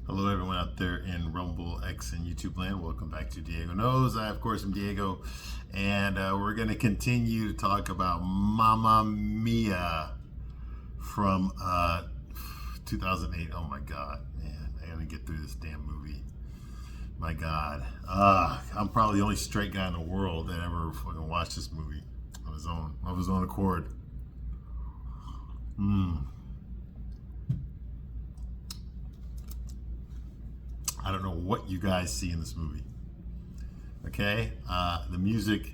Hello, everyone out there in Rumble, X, and YouTube land. Welcome back to Diego Knows. I, of course, am Diego, and we're going to continue to talk about Mamma Mia from 2008. Oh my God, man, I gotta get through this damn movie. My God, I'm probably the only straight guy in the world that ever fucking watched this movie of his own accord. I don't know what you guys see in this movie. Okay, the music,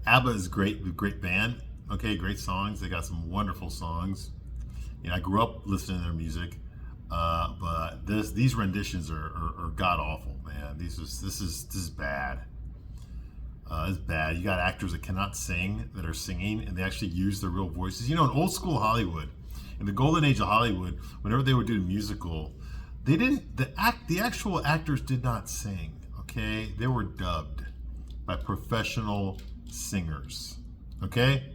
ABBA is great, great band. Okay, great songs. They got some wonderful songs. You know, I grew up listening to their music, but these renditions are god awful, man. This is bad. It's bad. You got actors that cannot sing that are singing, and they actually use their real voices. You know, in old school Hollywood, in the golden age of Hollywood, whenever they would do a musical, they didn't the actual actors did not sing. Okay, they were dubbed by professional singers. Okay,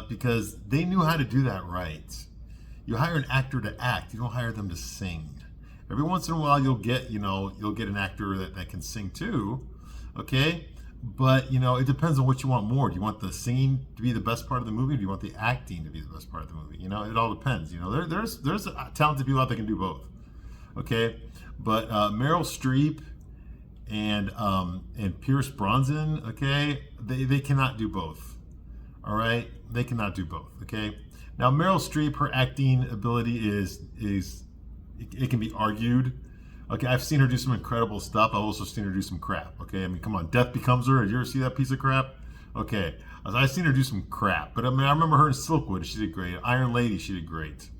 because they knew how to do that right. You hire an actor to act. You don't hire them to sing. Every once in a while, you'll get an actor that can sing too. Okay, but it depends on what you want more. Do you want the singing to be the best part of the movie, or do you want the acting to be the best part of the movie? It all depends. There's talented people out there that can do both. Okay, but Meryl Streep and Pierce Bronson, okay, they cannot do both. All right, they cannot do both. Okay, now Meryl Streep, her acting ability is it can be argued. Okay, I've seen her do some incredible stuff. I've also seen her do some crap. Okay, I mean, come on, Death Becomes Her. Did you ever see that piece of crap? Okay, I've seen her do some crap, but I mean, I remember her in Silkwood. She did great. Iron Lady, she did great.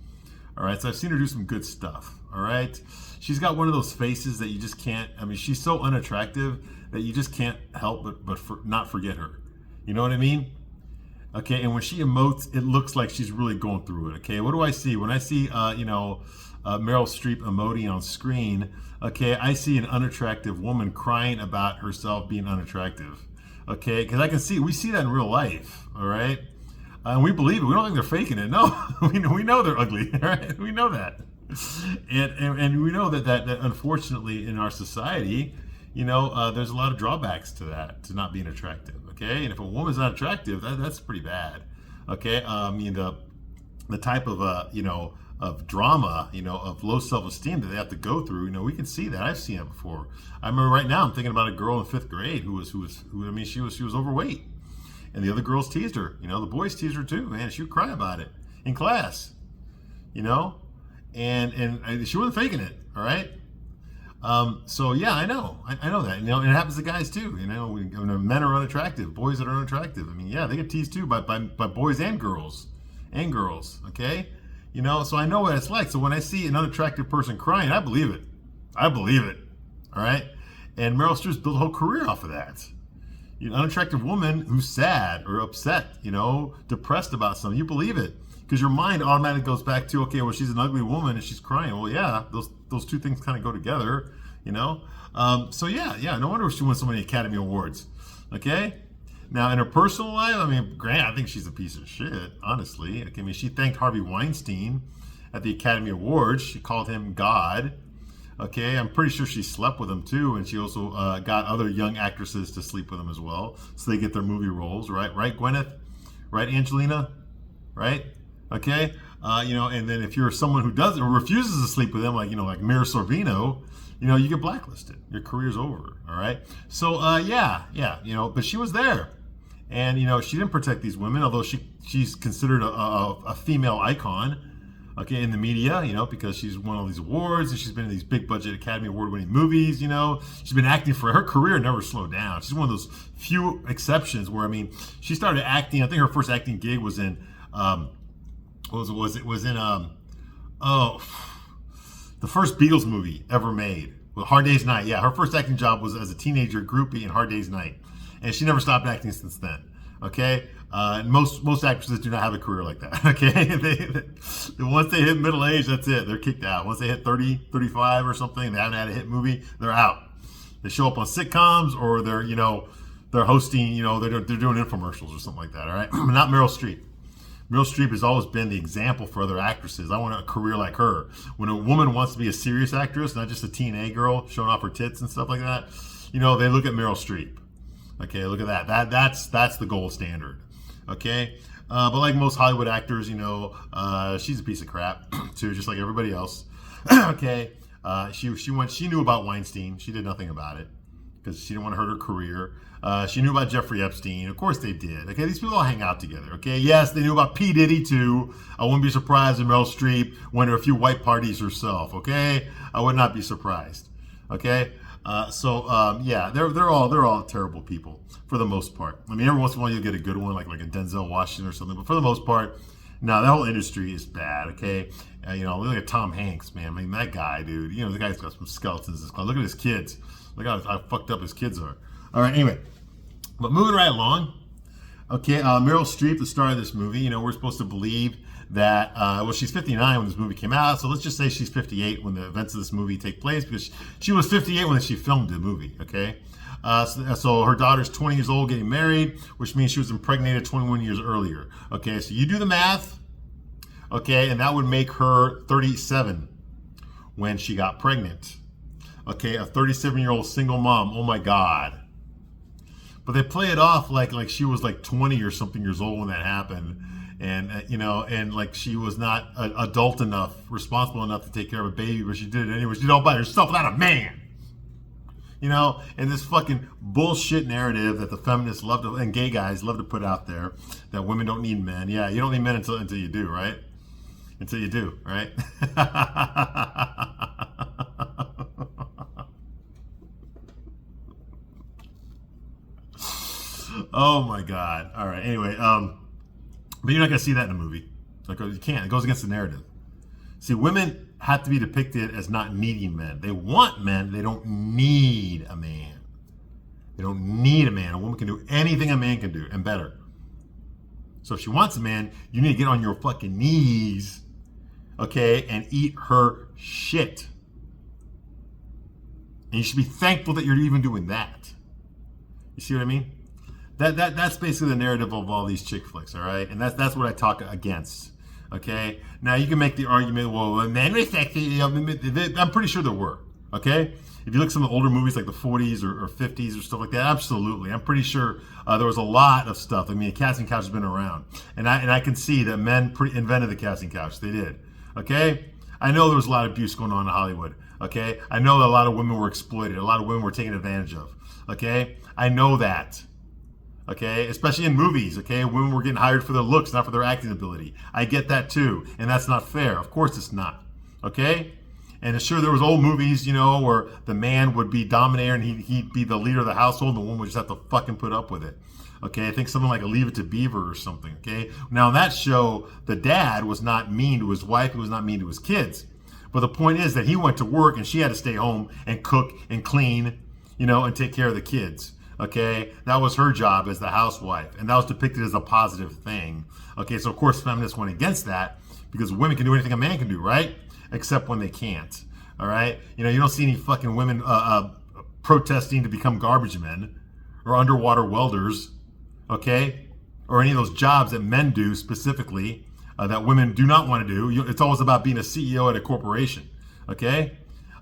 All right, so I've seen her do some good stuff. All right, she's got one of those faces that you just can't. I mean, she's so unattractive that you just can't help but not forget her. You know what I mean? Okay, and when she emotes, it looks like she's really going through it. Okay, what do I see when I see Meryl Streep emoting on screen? Okay, I see an unattractive woman crying about herself being unattractive. Okay, because we see that in real life. All right. And we believe it. We don't think they're faking it. No, we know they're ugly. Right? We know that, and we know that unfortunately in our society, there's a lot of drawbacks to that, to not being attractive. Okay, and if a woman's not attractive, that's pretty bad. Okay, I mean the type of of drama, of low self-esteem that they have to go through. We can see that. I've seen it before. I remember right now I'm thinking about a girl in 5th grade who she was overweight. And the other girls teased her. The boys teased her too. Man, she would cry about it in class. And she wasn't faking it. All right. So yeah, I know that. And it happens to guys too. When men are unattractive, boys that are unattractive. I mean, yeah, they get teased too by boys and girls, Okay. So I know what it's like. So when I see an unattractive person crying, I believe it. All right. And Meryl Streep's built a whole career off of that. An unattractive woman who's sad or upset, depressed about something, you believe it because your mind automatically goes back to, okay, well, she's an ugly woman and she's crying. Well, yeah, those two things kind of go together, So yeah, no wonder she won so many Academy Awards. Okay, now in her personal life, I mean, Grant, I think she's a piece of shit, honestly. Okay, I mean, she thanked Harvey Weinstein at the Academy Awards. She called him God. Okay, I'm pretty sure she slept with him too, and she also got other young actresses to sleep with him as well, so they get their movie roles, right? Right, Gwyneth? Right, Angelina? Right? Okay, and then if you're someone who doesn't or refuses to sleep with them, like Mira Sorvino, you get blacklisted. Your career's over. All right. So but she was there, and she didn't protect these women, although she's considered a female icon. Okay, in the media, because she's won all these awards and she's been in these big budget Academy Award winning movies, she's been acting for her career, never slowed down. She's one of those few exceptions where, I mean, she started acting. I think her first acting gig was in, the first Beatles movie ever made, with Hard Day's Night. Yeah, her first acting job was as a teenager groupie in Hard Day's Night, and she never stopped acting since then. Okay. Most actresses do not have a career like that. Okay, once they hit middle age, that's it. They're kicked out. Once they hit 30, 35 or something, they haven't had a hit movie, they're out. They show up on sitcoms, or they're hosting. They're doing infomercials or something like that. All right, not Meryl Streep. Meryl Streep has always been the example for other actresses. I want a career like her. When a woman wants to be a serious actress, not just a teen A girl showing off her tits and stuff like that, you know, they look at Meryl Streep. Okay, look at that. That's the gold standard. Okay, but like most Hollywood actors, you know, she's a piece of crap too, just like everybody else. Okay, she knew about Weinstein. She did nothing about it because she didn't want to hurt her career. She knew about Jeffrey Epstein. Of course they did. Okay, these people all hang out together. Okay, yes, they knew about P. Diddy too. I wouldn't be surprised if Meryl Streep went to a few white parties herself. Okay, I would not be surprised. Okay, yeah, they're all terrible people for the most part. I mean, every once in a while you'll get a good one like a Denzel Washington or something, but for the most part, no, that whole industry is bad. Okay, you know, look at Tom Hanks, man. I mean, that guy, dude. You know, the guy's got some skeletons. Look at his kids. Look how fucked up his kids are. All right, anyway. But moving right along, okay, Meryl Streep, the star of this movie, you know, we're supposed to believe that, well, she's 59 when this movie came out, so let's just say she's 58 when the events of this movie take place, because she was 58 when she filmed the movie, okay? So her daughter's 20 years old getting married, which means she was impregnated 21 years earlier, okay? So you do the math, okay, and that would make her 37 when she got pregnant, okay? A 37-year-old single mom, oh my God. But they play it off like she was like 20 or something years old when that happened. And, you know, and like she was not adult enough, responsible enough to take care of a baby, but she did it anyway. She did it all by herself without a man. You know, and this fucking bullshit narrative that the feminists love to, and gay guys love to put out there, that women don't need men. Yeah, you don't need men until you do, right? Until you do, right? Oh my God. All right. Anyway, but you're not going to see that in a movie. Like, you can't. It goes against the narrative. See, women have to be depicted as not needing men. They want men. They don't need a man. They don't need a man. A woman can do anything a man can do and better. So if she wants a man, you need to get on your fucking knees, okay, and eat her shit. And you should be thankful that you're even doing that. You see what I mean? That's basically the narrative of all these chick flicks, all right? And that's what I talk against, okay? Now, you can make the argument, well, men were sexy. I'm pretty sure there were, okay? If you look at some of the older movies like the 40s or 50s or stuff like that, absolutely. I'm pretty sure there was a lot of stuff. I mean, the casting couch has been around. And I can see that men invented the casting couch. They did, okay? I know there was a lot of abuse going on in Hollywood, okay? I know that a lot of women were exploited. A lot of women were taken advantage of, okay? I know that. Okay, especially in movies, okay? Women were getting hired for their looks, not for their acting ability. I get that too, and that's not fair. Of course it's not, okay? And sure, there was old movies, you know, where the man would be dominator and he'd be the leader of the household and the woman would just have to fucking put up with it. Okay, I think something like a Leave It to Beaver or something, okay? Now, in that show, the dad was not mean to his wife, he was not mean to his kids. But the point is that he went to work and she had to stay home and cook and clean, you know, and take care of the kids. Okay, that was her job as the housewife, and that was depicted as a positive thing. Okay, so of course feminists went against that because women can do anything a man can do, right? Except when they can't. All right, you know, you don't see any fucking women protesting to become garbage men or underwater welders, okay, or any of those jobs that men do specifically that women do not want to do. It's always about being a CEO at a corporation, okay?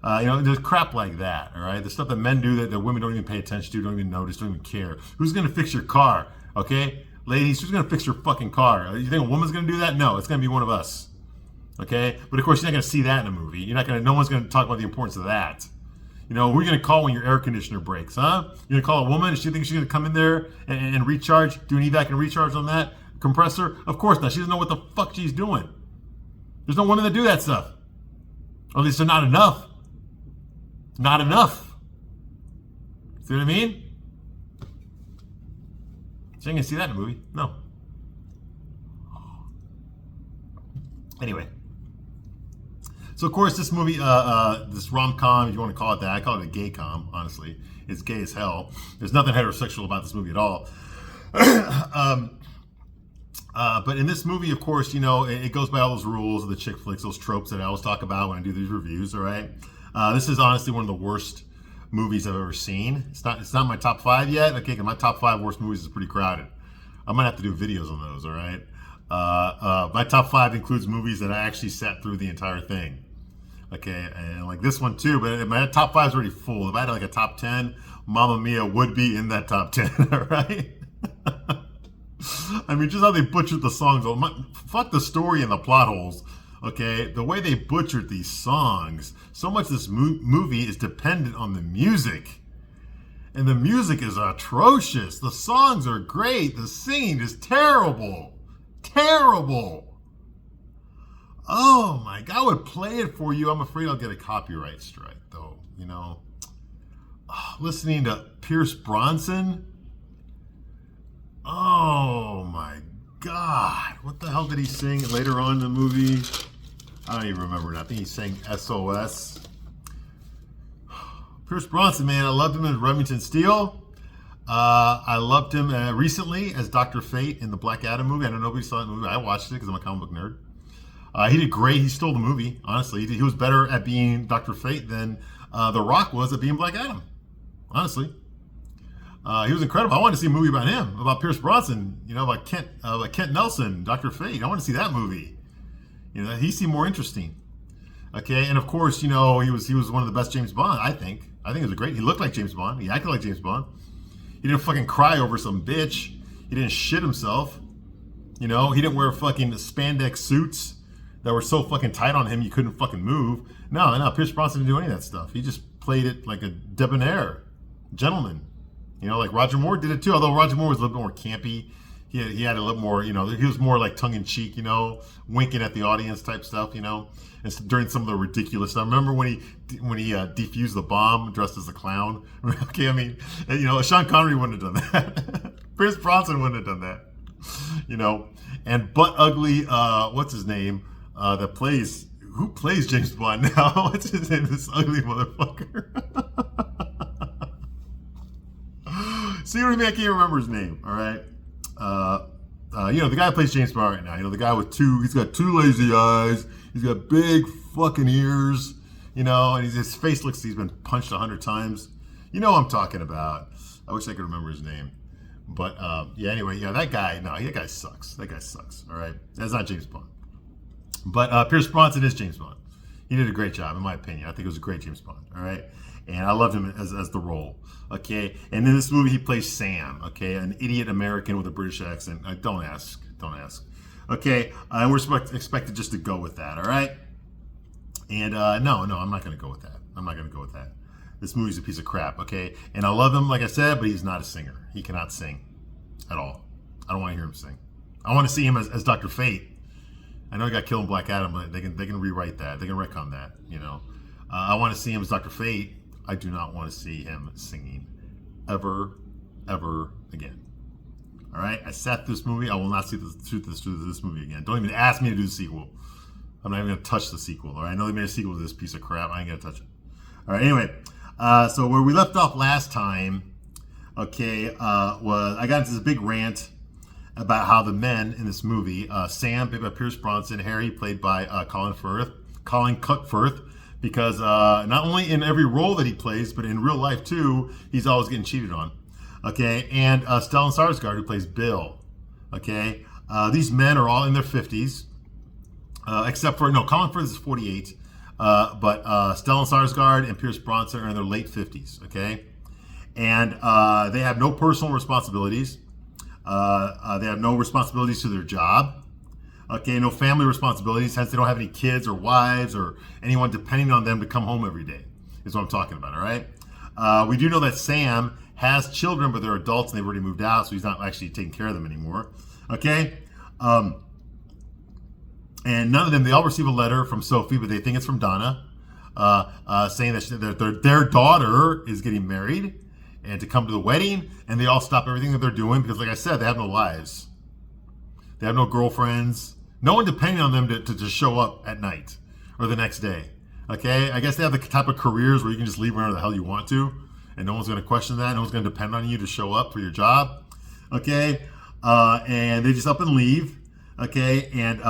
You know, there's crap like that, all right? The stuff that men do that women don't even pay attention to, don't even notice, don't even care. Who's going to fix your car, okay? Ladies, who's going to fix your fucking car? You think a woman's going to do that? No, it's going to be one of us, okay? But of course, you're not going to see that in a movie. No one's going to talk about the importance of that. You know, who are you going to call when your air conditioner breaks, huh? You're going to call a woman? Does she think she's going to come in there and recharge, do an evac and recharge on that compressor? Of course not. She doesn't know what the fuck she's doing. There's no women that do that stuff. Or at least they're not enough. Not enough. See what I mean? So you can see that in a movie? No. Anyway. So of course this movie, this rom-com, if you want to call it that, I call it a gay-com, honestly. It's gay as hell. There's nothing heterosexual about this movie at all. But in this movie, of course, you know, it goes by all those rules of the chick flicks, those tropes that I always talk about when I do these reviews, all right? This is honestly one of the worst movies I've ever seen. It's not my top 5 yet. Okay, 'cause my top 5 worst movies is pretty crowded. I'm gonna have to do videos on those, all right? My top 5 includes movies that I actually sat through the entire thing. Okay, and like this one too, but my top 5 is already full. If I had like a top 10, Mamma Mia would be in that top 10, all right? I mean, just how they butchered the songs. Fuck the story and the plot holes. Okay, the way they butchered these songs. So much of this movie is dependent on the music. And the music is atrocious. The songs are great. The singing is terrible. Terrible. Oh my God, I would play it for you. I'm afraid I'll get a copyright strike, though. You know, listening to Pierce Bronson. Oh my God. What the hell did he sing later on in the movie? I don't even remember. I think he sang SOS. Pierce Bronson, man, I loved him in Remington Steele. I loved him recently as Dr. Fate in the Black Adam movie. I know nobody saw that movie. I watched it because I'm a comic book nerd. He did great. He stole the movie, honestly. He was better at being Dr. Fate than The Rock was at being Black Adam, honestly. He was incredible. I wanted to see a movie about him, about Pierce Bronson, you know, about Kent Nelson, Dr. Fate. I want to see that movie. You know, he seemed more interesting. Okay, and of course, you know, he was one of the best James Bond, I think. I think it was great. He looked like James Bond. He acted like James Bond. He didn't fucking cry over some bitch. He didn't shit himself. You know, he didn't wear fucking spandex suits that were so fucking tight on him you couldn't fucking move. No, Pierce Bronson didn't do any of that stuff. He just played it like a debonair gentleman. You know, like Roger Moore did it too, although Roger Moore was a little bit more campy. He had a little more, you know, he was more like tongue-in-cheek, you know, winking at the audience type stuff, you know, and during some of the ridiculous stuff. I remember when he defused the bomb dressed as a clown. Okay, I mean, you know, Sean Connery wouldn't have done that. Pierce Bronson wouldn't have done that, you know. And butt ugly, what's his name, who plays James Bond now? What's his name, this ugly motherfucker? See what I mean? I can't remember his name, all right? You know, the guy who plays James Bond right now, you know, the guy with he's got 2 lazy eyes, he's got big fucking ears, you know, and his face looks like he's been punched 100 times. You know what I'm talking about. I wish I could remember his name. But, yeah, anyway, yeah, that guy sucks. That guy sucks, all right? That's not James Bond. But Pierce Bronson is James Bond. He did a great job, in my opinion. I think it was a great James Bond, all right? And I loved him as the role, okay? And in this movie, he plays Sam, okay? An idiot American with a British accent. Don't ask. Okay, and we're expected just to go with that, all right? And no, I'm not going to go with that. This movie's a piece of crap, okay? And I love him, like I said, but he's not a singer. He cannot sing at all. I don't want to hear him sing. I want to see him as Dr. Fate. I know he got killed in Black Adam, but they can rewrite that. They can retcon that, you know? I want to see him as Dr. Fate. I do not want to see him singing ever again. All right? I sat through this movie. I will not see this movie again. Don't even ask me to do the sequel. I'm not even going to touch the sequel. All right? I know they made a sequel to this piece of crap. I ain't going to touch it. All right? Anyway, so where we left off last time, okay, was I got into this big rant about how the men in this movie, Sam, played by Pierce Bronson, Harry, played by Colin Cuckforth, because not only in every role that he plays, but in real life too, he's always getting cheated on. Okay, and Stellan Skarsgård, who plays Bill. Okay, these men are all in their 50s, except for Colin Firth is 48, but Stellan Skarsgård and Pierce Bronson are in their late 50s. Okay, and they have no personal responsibilities. They have no responsibilities to their job. Okay, no family responsibilities, hence they don't have any kids or wives or anyone depending on them to come home every day, is what I'm talking about, all right? We do know that Sam has children, but they're adults and they've already moved out, so he's not actually taking care of them anymore, okay? And none of them, they all receive a letter from Sophie, but they think it's from Donna, saying that their daughter is getting married and to come to the wedding, and they all stop everything that they're doing because, like I said, they have no lives. They have no girlfriends. No one depending on them to just show up at night or the next day. Okay? I guess they have the type of careers where you can just leave whenever the hell you want to, and no one's going to question that. No one's going to depend on you to show up for your job. Okay? And they just up and leave. Okay? And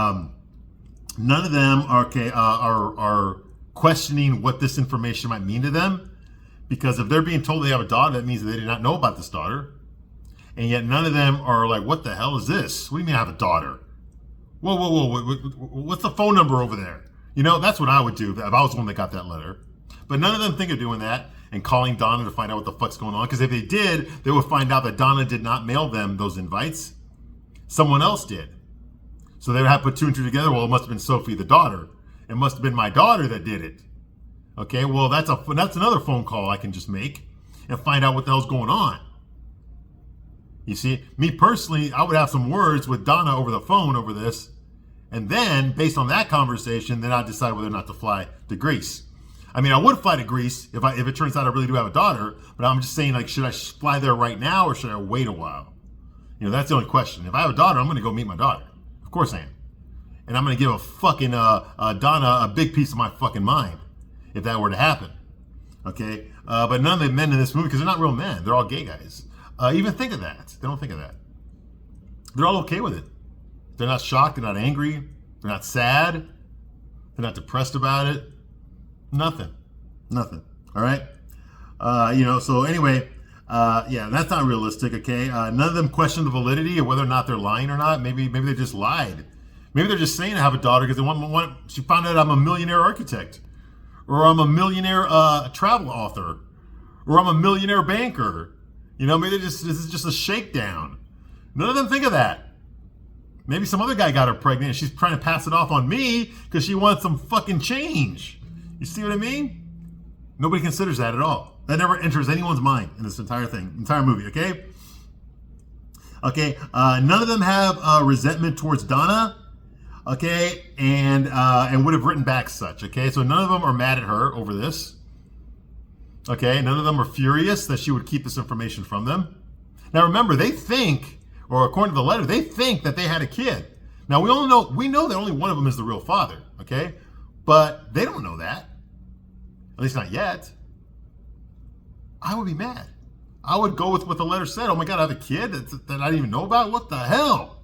none of them are questioning what this information might mean to them. Because if they're being told they have a daughter, that means that they did not know about this daughter. And yet none of them are like, what the hell is this? What do you mean I have a daughter? what's the phone number over there? You know, that's what I would do if I was the one that got that letter. But none of them think of doing that and calling Donna to find out what the fuck's going on. Because if they did, they would find out that Donna did not mail them those invites. Someone else did. So they would have to put two and two together. Well, it must have been Sophie, the daughter. It must have been my daughter that did it. Okay, well, that's another phone call I can just make and find out what the hell's going on. You see, me personally, I would have some words with Donna over the phone over this. And then, based on that conversation, then I'd decide whether or not to fly to Greece. I mean, I would fly to Greece if it turns out I really do have a daughter. But I'm just saying, like, should I fly there right now or should I wait a while? You know, that's the only question. If I have a daughter, I'm going to go meet my daughter. Of course I am. And I'm going to give a fucking Donna a big piece of my fucking mind if that were to happen. Okay? But none of the men in this movie, because they're not real men. They're all gay guys. Even think of that. They don't think of that. They're all okay with it. They're not shocked. They're not angry. They're not sad. They're not depressed about it. Nothing. All right? You know, so anyway, yeah, that's not realistic, okay? None of them question the validity of whether or not they're lying or not. Maybe they just lied. Maybe they're just saying I have a daughter because they want she found out I'm a millionaire architect. Or I'm a millionaire travel author. Or I'm a millionaire banker. You know, maybe this is just a shakedown. None of them think of that. Maybe some other guy got her pregnant and she's trying to pass it off on me because she wants some fucking change. You see what I mean? Nobody considers that at all. That never enters anyone's mind in this entire movie, okay? Okay, none of them have resentment towards Donna, okay, and would have written back such, okay? So none of them are mad at her over this, okay? None of them are furious that she would keep this information from them. Now remember, they think, or according to the letter, they think that they had a kid. Now we know that only one of them is the real father, okay? But they don't know that. At least not yet. I would be mad. I would go with what the letter said. Oh my God, I have a kid that I didn't even know about? What the hell?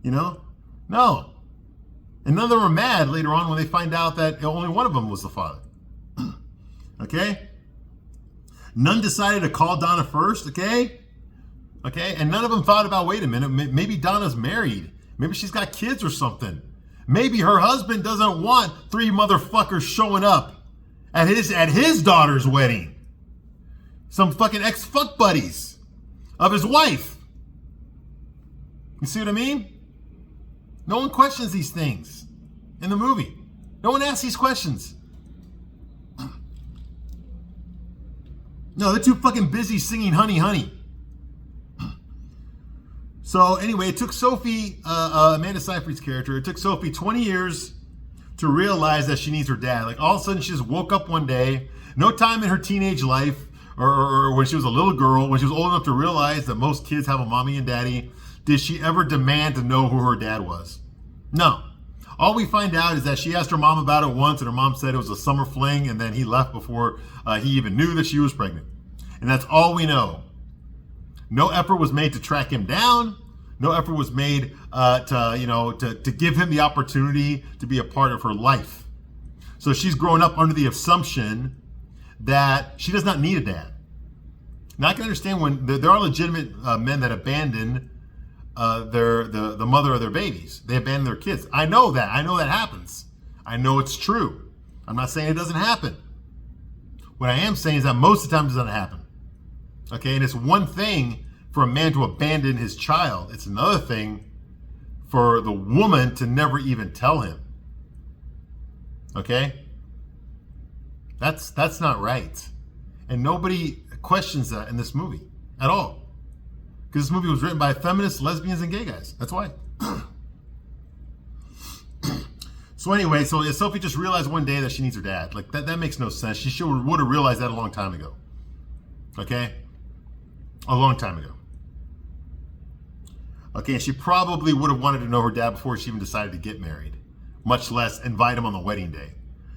You know? No. And none of them are mad later on when they find out that only one of them was the father. Okay? None decided to call Donna first, okay? Okay? And none of them thought about, wait a minute, maybe Donna's married. Maybe she's got kids or something. Maybe her husband doesn't want three motherfuckers showing up at his daughter's wedding. Some fucking ex-fuck buddies of his wife. You see what I mean? No one questions these things in the movie. No one asks these questions. No, they're too fucking busy singing Honey, Honey. So anyway, it took Sophie, Amanda Seyfried's character, it took Sophie 20 years to realize that she needs her dad. Like all of a sudden she just woke up one day, no time in her teenage life, or when she was a little girl, when she was old enough to realize that most kids have a mommy and daddy, did she ever demand to know who her dad was? No. All we find out is that she asked her mom about it once, and her mom said it was a summer fling, and then he left before he even knew that she was pregnant. And that's all we know. No effort was made to track him down. No effort was made to give him the opportunity to be a part of her life. So she's growing up under the assumption that she does not need a dad. Now I can understand when there are legitimate men that abandon the mother of their babies. They abandon their kids. I know that. I know that happens. I know it's true. I'm not saying it doesn't happen. What I am saying is that most of the time it doesn't happen. Okay, and it's one thing for a man to abandon his child. It's another thing for the woman to never even tell him. Okay? That's not right. And nobody questions that in this movie at all. Because this movie was written by feminists, lesbians, and gay guys. That's why. So anyway, Sophie just realized one day that she needs her dad. Like that makes no sense. She would have realized that a long time ago. Okay? A long time ago. Okay, and she probably would have wanted to know her dad before she even decided to get married, much less invite him on the wedding day.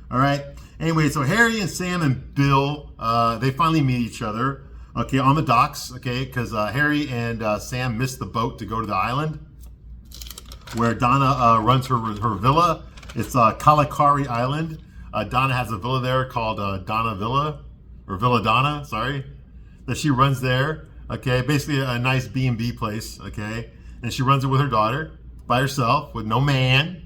All right? Anyway, so Harry and Sam and Bill, they finally meet each other, okay, on the docks, okay, because Harry and Sam missed the boat to go to the island where Donna runs her villa. It's Kalakari Island. Donna has a villa there called Donna Villa, or Villa Donna, sorry, that she runs there. Okay, basically a nice B&B place, okay? And she runs it with her daughter, by herself with no man.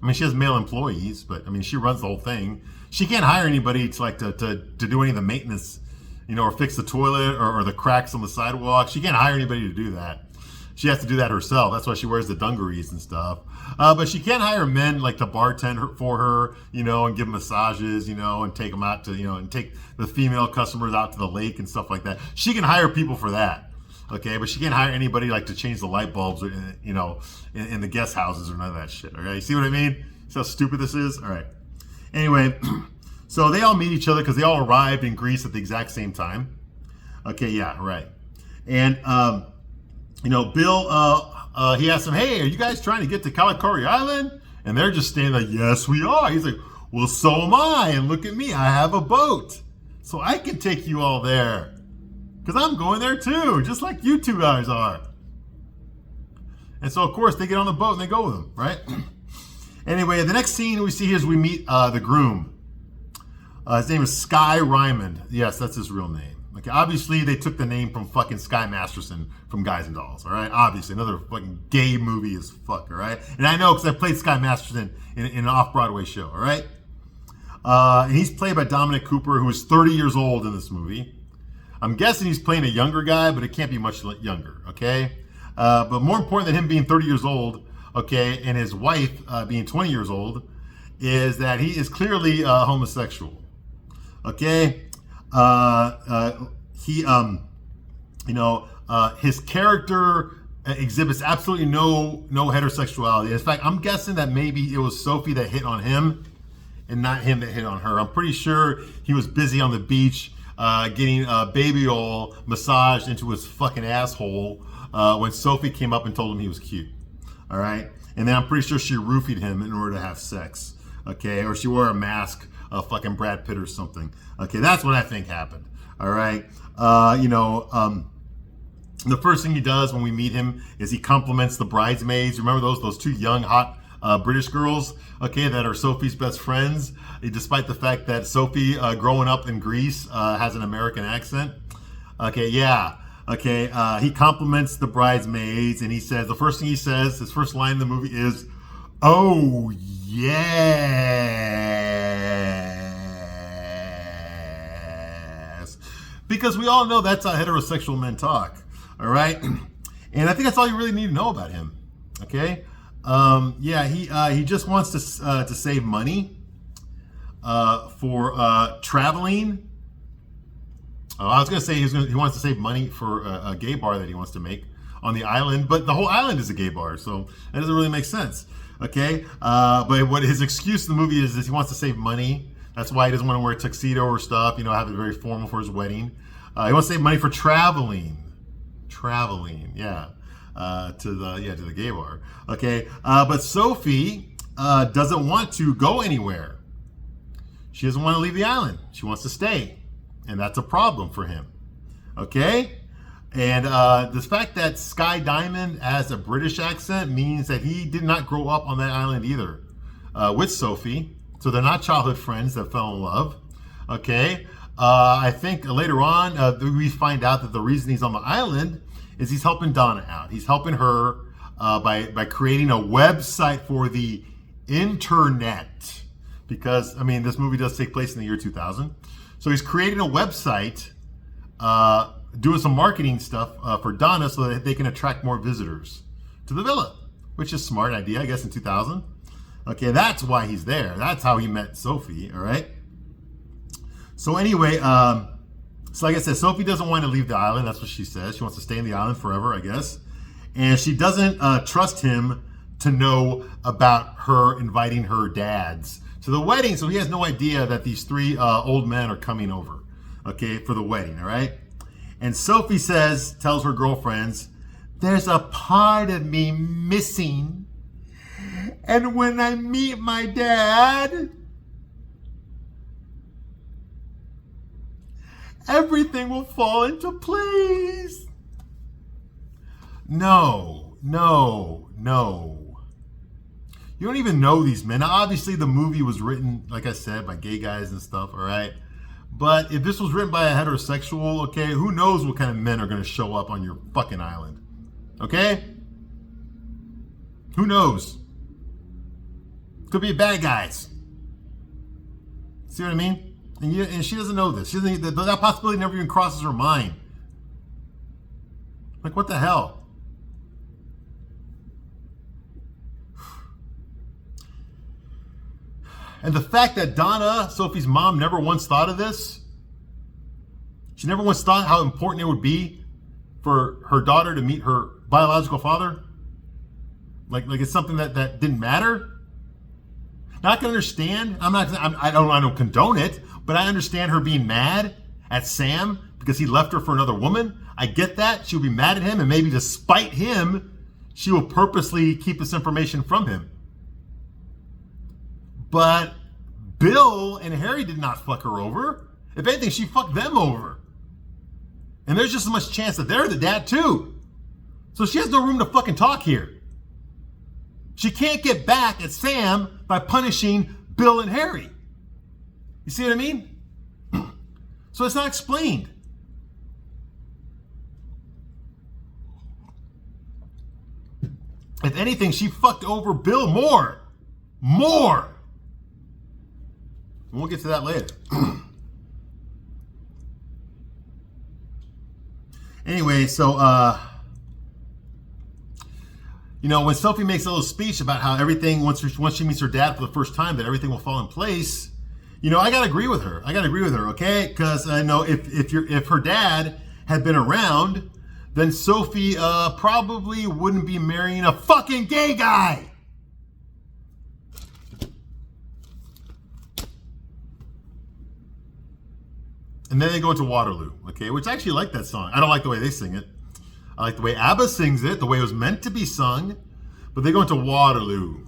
I mean, she has male employees, but I mean, she runs the whole thing. She can't hire anybody to do any of the maintenance, or fix the toilet or the cracks on the sidewalk. She can't hire anybody to do that. She has to do that herself. That's why she wears the dungarees and stuff. But she can't hire men like to bartend for her, and give massages, and take them out to, and take the female customers out to the lake and stuff like that. She can hire people for that. Okay, but she can't hire anybody like to change the light bulbs, in the guest houses or none of that shit. Okay, you see what I mean? See how stupid this is? All right. Anyway, so they all meet each other because they all arrived in Greece at the exact same time. Okay, yeah, right. And Bill, he asked them, "Hey, are you guys trying to get to Kalikori Island?" And they're just standing like, "Yes, we are." He's like, "Well, so am I. And look at me, I have a boat, so I can take you all there." Because I'm going there too, just like you two guys are. And so, of course, they get on the boat and they go with him, right? Anyway, the next scene we see is we meet the groom. His name is Sky Ryman. Yes, that's his real name. Okay, obviously, they took the name from fucking Sky Masterson from Guys and Dolls, all right? Obviously, another fucking gay movie as fuck, all right? And I know because I played Sky Masterson in an off-Broadway show, all right? And he's played by Dominic Cooper, who is 30 years old in this movie. I'm guessing he's playing a younger guy, but it can't be much younger, okay? But more important than him being 30 years old, okay, and his wife being 20 years old, is that he is clearly homosexual, okay? His character exhibits absolutely no heterosexuality. In fact, I'm guessing that maybe it was Sophie that hit on him and not him that hit on her. I'm pretty sure he was busy on the beach getting baby oil massaged into his fucking asshole when Sophie came up and told him he was cute. All right? And then I'm pretty sure she roofied him in order to have sex. Okay? Or she wore a mask of fucking Brad Pitt or something. Okay, that's what I think happened. All right? The first thing he does when we meet him is he compliments the bridesmaids. Remember those two young, hot British girls, okay, that are Sophie's best friends, despite the fact that Sophie, growing up in Greece, has an American accent. Okay, yeah. Okay, he compliments the bridesmaids, and he says, the first thing he says, his first line in the movie is, "Oh, yes." Because we all know that's how heterosexual men talk, all right? And I think that's all you really need to know about him, okay? He just wants to save money for traveling. I was going to say he wants to save money for a gay bar that he wants to make on the island, but the whole island is a gay bar, so that doesn't really make sense. Okay, but what his excuse in the movie is he wants to save money. That's why he doesn't want to wear a tuxedo or stuff. Have it very formal for his wedding. He wants to save money for traveling. Yeah. To the gay bar. Okay, but Sophie doesn't want to go anywhere. She doesn't want to leave the island. She wants to stay, and that's a problem for him. Okay, and the fact that Sky Diamond has a British accent means that he did not grow up on that island either with Sophie, so they're not childhood friends that fell in love. Okay, I think later on we find out that the reason he's on the island is he's helping Donna out. He's helping her by creating a website for the internet. Because, this movie does take place in the year 2000. So he's creating a website, doing some marketing stuff for Donna so that they can attract more visitors to the villa. Which is a smart idea, I guess, in 2000. Okay, that's why he's there. That's how he met Sophie, all right? So anyway, so like I said, Sophie doesn't want to leave the island. That's what she says. She wants to stay in the island forever, I guess. And she doesn't trust him to know about her inviting her dads to the wedding. So he has no idea that these three old men are coming over, okay, for the wedding, all right? And Sophie tells her girlfriends, "There's a part of me missing. And when I meet my dad, everything will fall into place." No. You don't even know these men. Now, obviously, the movie was written, like I said, by gay guys and stuff, all right? But if this was written by a heterosexual, okay, who knows what kind of men are going to show up on your fucking island, okay? Who knows? Could be bad guys. See what I mean? And she doesn't know this. That possibility never even crosses her mind. Like, what the hell? And the fact that Donna, Sophie's mom, never once thought of this. She never once thought how important it would be for her daughter to meet her biological father. Like it's something that didn't matter. Now I can understand. I don't condone it, but I understand her being mad at Sam because he left her for another woman. I get that. She'll be mad at him, and maybe to spite him, she will purposely keep this information from him. But Bill and Harry did not fuck her over. If anything, she fucked them over. And there's just as much chance that they're the dad too. So she has no room to fucking talk here. She can't get back at Sam by punishing Bill and Harry. You see what I mean? So it's not explained. If anything, she fucked over Bill more. More. And we'll get to that later. Anyway, so, when Sophie makes a little speech about how everything, once she meets her dad for the first time, that everything will fall in place, I gotta agree with her. Okay? Because I know if her dad had been around, then Sophie probably wouldn't be marrying a fucking gay guy. And then they go into Waterloo, okay? Which I actually like that song. I don't like the way they sing it. I like the way ABBA sings it, the way it was meant to be sung. But they go into Waterloo.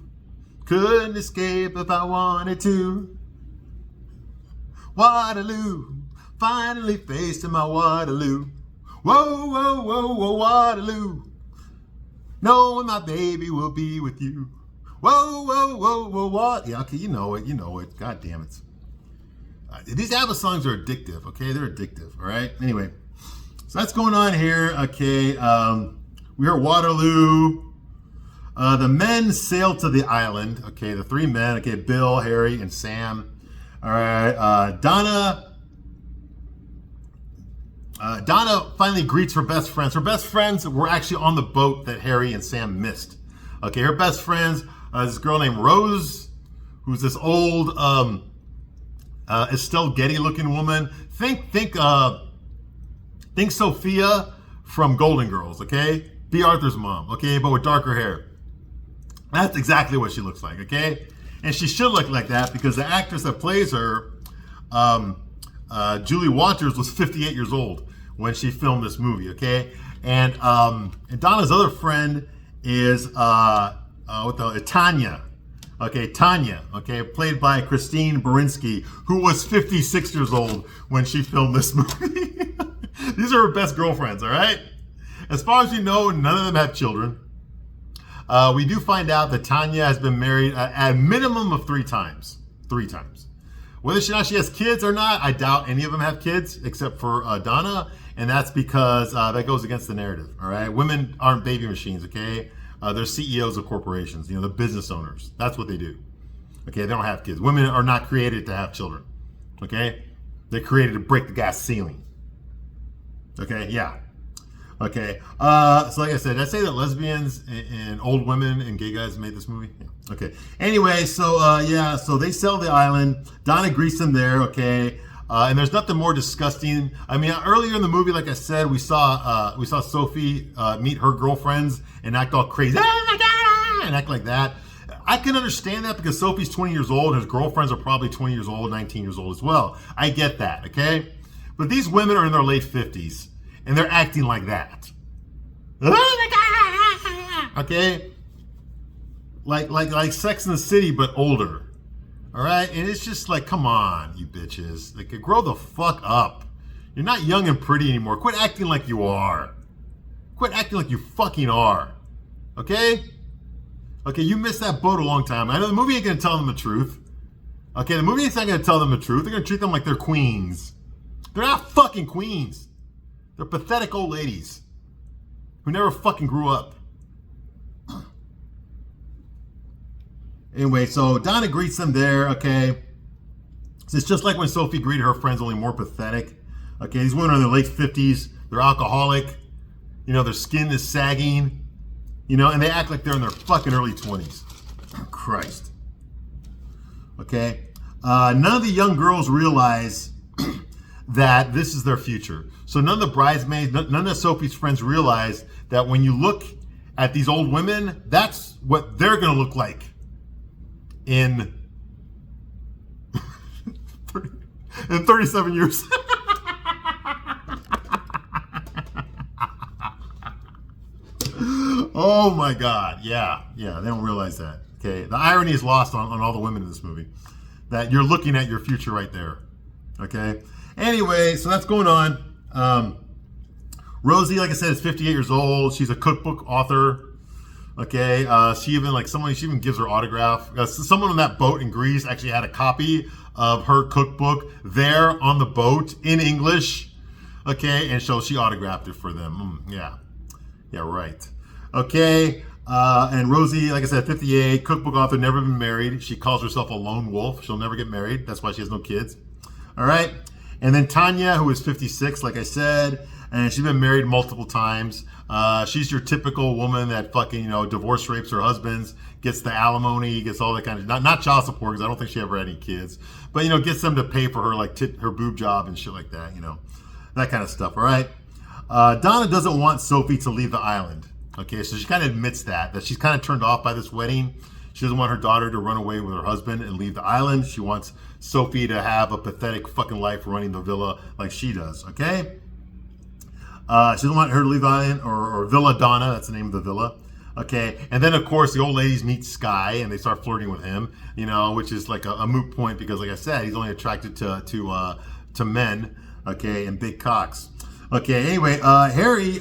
Couldn't escape if I wanted to. Waterloo, finally facing my Waterloo. Whoa, whoa, whoa, whoa, Waterloo. Knowing my baby will be with you. Whoa, whoa, whoa, whoa, what? Yeah, okay, you know it. God damn it. These ABBA songs are addictive, okay? They're addictive, all right? Anyway, so that's going on here, okay? We are Waterloo. The men sail to the island, okay? The three men, okay? Bill, Harry, and Sam. All right, Donna finally greets her best friends. Her best friends were actually on the boat that Harry and Sam missed. Okay, her best friends, this girl named Rose, who's this old Estelle Getty looking woman. Think Sophia from Golden Girls, okay? B. Arthur's mom, okay, but with darker hair. That's exactly what she looks like, okay? And she should look like that because the actress that plays her, Julie Walters, was 58 years old when she filmed this movie, okay? And Donna's other friend is Tanya. Okay, Tanya, okay, played by Christine Baranski, who was 56 years old when she filmed this movie. These are her best girlfriends, all right? As far as we know, none of them have children. We do find out that Tanya has been married at a minimum of 3 times. 3 times. Whether she has kids or not, I doubt any of them have kids except for Donna, and that's because that goes against the narrative, all right? Women aren't baby machines, okay? They're CEOs of corporations, they're business owners. That's what they do. Okay, they don't have kids. Women are not created to have children. Okay? They're created to break the glass ceiling. Okay, yeah. Okay, so like I said, did I say that lesbians and old women and gay guys made this movie? Yeah. Okay. Anyway, so so they sell the island. Donna greets them there, okay? And there's nothing more disgusting. I mean, earlier in the movie, like I said, we saw Sophie meet her girlfriends and act all crazy, oh my God, and act like that. I can understand that because Sophie's 20 years old and his girlfriends are probably 20 years old, 19 years old as well. I get that, okay? But these women are in their late 50s and they're acting like that. Oh my God! Okay? Like Sex in the City, but older. All right, and it's just like, come on, you bitches. Like, grow the fuck up. You're not young and pretty anymore. Quit acting like you are. Quit acting like you fucking are. Okay? Okay, you missed that boat a long time. I know the movie ain't gonna tell them the truth. Okay, the movie ain't not gonna tell them the truth. They're gonna treat them like they're queens. They're not fucking queens. They're pathetic old ladies who never fucking grew up. Anyway, so Donna greets them there, okay? So it's just like when Sophie greeted her friends, only more pathetic. Okay, these women are in their late 50s. They're alcoholic. You know, their skin is sagging. You know, and they act like they're in their fucking early 20s. Oh, Christ. Okay? None of the young girls realize that this is their future. So none of the bridesmaids, none of Sophie's friends realize that when you look at these old women, that's what they're going to look like in 37 years. Oh my God. Yeah, they don't realize that. Okay, the irony is lost on all the women in this movie, that you're looking at your future right there. Okay, anyway, so that's going on. Rosie, like I said, is 58 years old. She's a cookbook author. Okay, she even gives her autograph. Someone on that boat in Greece actually had a copy of her cookbook there on the boat in English. Okay, and so she autographed it for them. Yeah, right. Okay, and Rosie, like I said, 58, cookbook author, never been married. She calls herself a lone wolf. She'll never get married. That's why she has no kids. All right, and then Tanya, who is 56, like I said, and she's been married multiple times. She's your typical woman that fucking, divorce rapes her husbands, gets the alimony, gets all that kind of, not child support, because I don't think she ever had any kids, but, gets them to pay for her, like, her boob job and shit like that, that kind of stuff, all right? Donna doesn't want Sophie to leave the island, okay? So she kind of admits that she's kind of turned off by this wedding. She doesn't want her daughter to run away with her husband and leave the island. She wants Sophie to have a pathetic fucking life running the villa like she does, okay? She doesn't want her to leave the island, or Villa Donna, that's the name of the villa. Okay, and then of course the old ladies meet Sky and they start flirting with him, which is like a moot point because, like I said, he's only attracted to men, okay, and big cocks. Okay, anyway, Harry.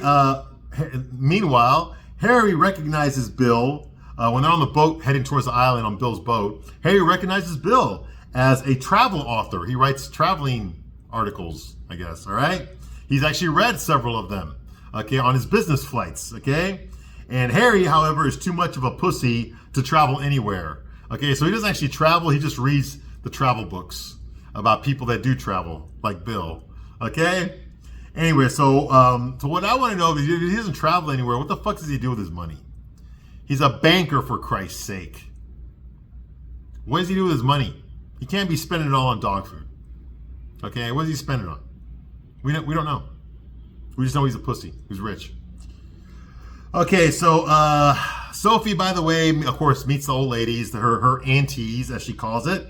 Meanwhile, Harry recognizes Bill when they're on the boat heading towards the island on Bill's boat. Harry recognizes Bill as a travel author. He writes traveling articles, I guess. All right. He's actually read several of them, okay, on his business flights, okay? And Harry, however, is too much of a pussy to travel anywhere, okay? So he doesn't actually travel, he just reads the travel books about people that do travel, like Bill, okay? Anyway, so what I want to know is if he doesn't travel anywhere, what the fuck does he do with his money? He's a banker, for Christ's sake. What does he do with his money? He can't be spending it all on dog food, okay? What does he spend it on? We don't know. We just know he's a pussy. He's rich. Okay, so Sophie, by the way, of course, meets the old ladies, her aunties, as she calls it.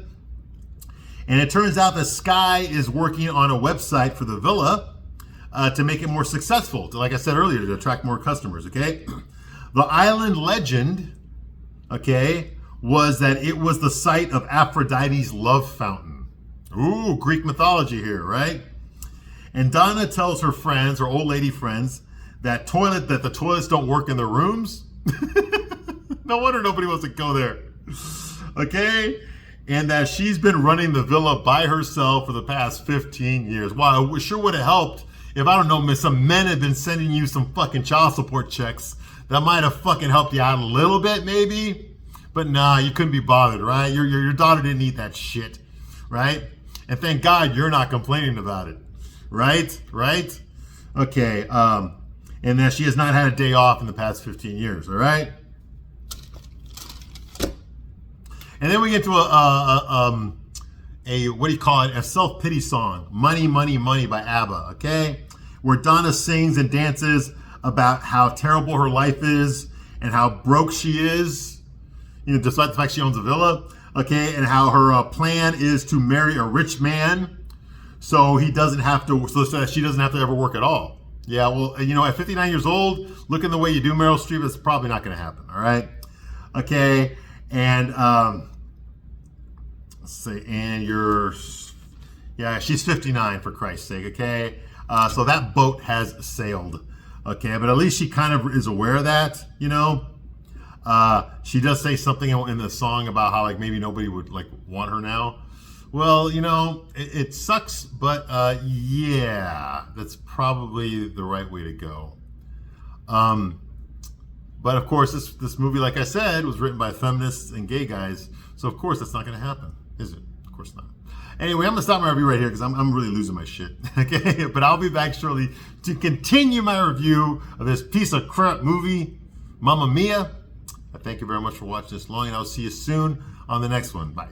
And it turns out that Sky is working on a website for the villa to make it more successful. Like I said earlier, to attract more customers, okay? The island legend, okay, was that it was the site of Aphrodite's love fountain. Ooh, Greek mythology here, right? And Donna tells her friends, her old lady friends, that the toilets don't work in their rooms. No wonder nobody wants to go there. Okay? And that she's been running the villa by herself for the past 15 years. Wow, it sure would have helped if, I don't know, some men had been sending you some fucking child support checks. That might have fucking helped you out a little bit, maybe. But nah, you couldn't be bothered, right? Your daughter didn't need that shit, right? And thank God you're not complaining about it. Right? Okay, and that she has not had a day off in the past 15 years, all right? And then we get to a what do you call it? A self-pity song, Money, Money, Money by ABBA, okay? Where Donna sings and dances about how terrible her life is and how broke she is, despite the fact she owns a villa, okay? And how her plan is to marry a rich man so he doesn't have to, so that she doesn't have to ever work at all. Yeah, well, at 59 years old, looking the way you do, Meryl Streep, it's probably not going to happen, all right? Okay, and let's see, and she's 59, for Christ's sake, okay? So that boat has sailed, okay? But at least she kind of is aware of that, She does say something in the song about how, like, maybe nobody would, like, want her now. Well, it sucks, but yeah, that's probably the right way to go. But of course, this movie, like I said, was written by feminists and gay guys. So of course, that's not going to happen, is it? Of course not. Anyway, I'm going to stop my review right here because I'm really losing my shit. Okay, but I'll be back shortly to continue my review of this piece of crap movie, Mamma Mia. I thank you very much for watching this long, and I'll see you soon on the next one. Bye.